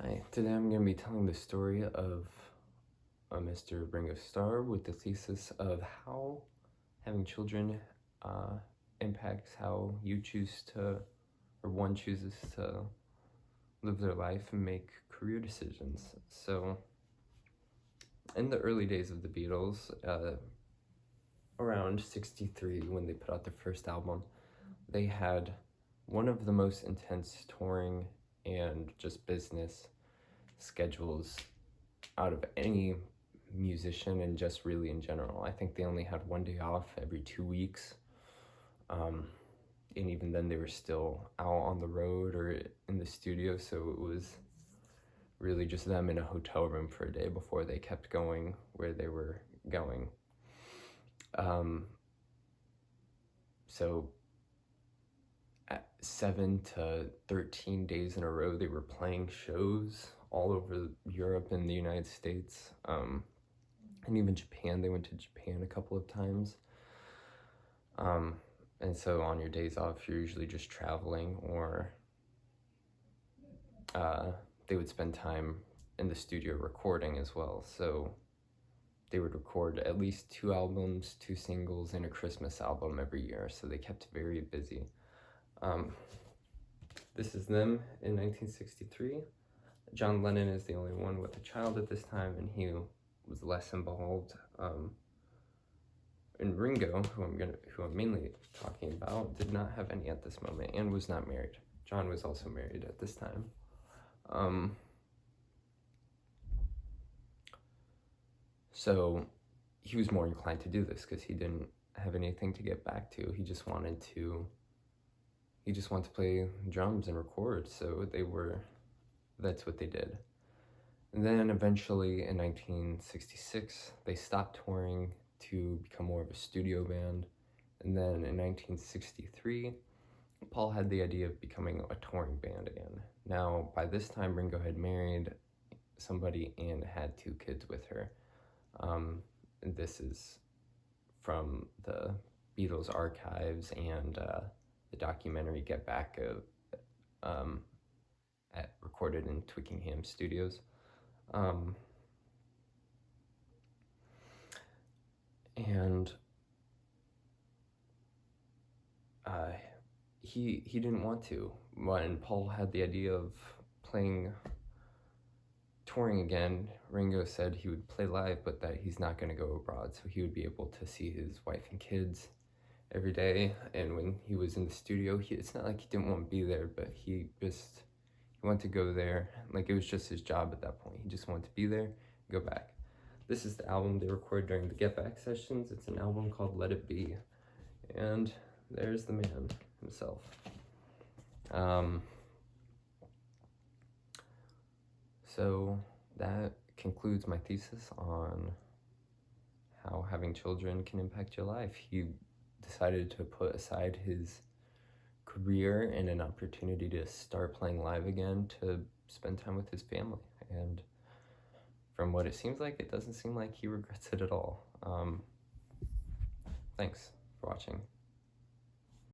Hi, today I'm going to be telling the story of Mr. Ringo Starr with the thesis of how having children impacts how you choose to, or one chooses to live their life and make career decisions. So, in the early days of the Beatles, around 63, when they put out their first album, they had one of the most intense touring and just business schedules out of any musician, and just really in general. I think they only had one day off every 2 weeks. And even then they were still out on the road or in the studio, so it was really just them in a hotel room for a day before they kept going where they were going. So at 7 to 13 days in a row, they were playing shows all over Europe and the United States, and even Japan. They went to Japan a couple of times. And so on your days off, you're usually just traveling, or they would spend time in the studio recording as well. So they would record at least 2 albums, 2 singles, and a Christmas album every year. So they kept very busy. This is them in 1963. John Lennon is the only one with a child at this time, and he was less involved. And Ringo, who I'm mainly talking about, did not have any at this moment and was not married. John was also married at this time. So he was more inclined to do this because he didn't have anything to get back to. He just wanted to play drums and record. So that's what they did. And then eventually in 1966, they stopped touring to become more of a studio band. And then in 1963, Paul had the idea of becoming a touring band again. Now, by this time, Ringo had married somebody and had 2 kids with her. And this is from the Beatles archives and the documentary Get Back, recorded in Twickenham Studios. And he didn't want to. When Paul had the idea of touring again, Ringo said he would play live, but that he's not going to go abroad, so he would be able to see his wife and kids every day. And when he was in the studio, it's not like he didn't want to be there, but he wanted to go there. Like, it was just his job at that point. He just wanted to be there, go back. This is the album they recorded during the Get Back sessions. It's an album called Let It Be. And there's the man himself. So that concludes my thesis on how having children can impact your life. He decided to put aside his career and an opportunity to start playing live again to spend time with his family. And from what it seems like, it doesn't seem like he regrets it at all. Thanks for watching.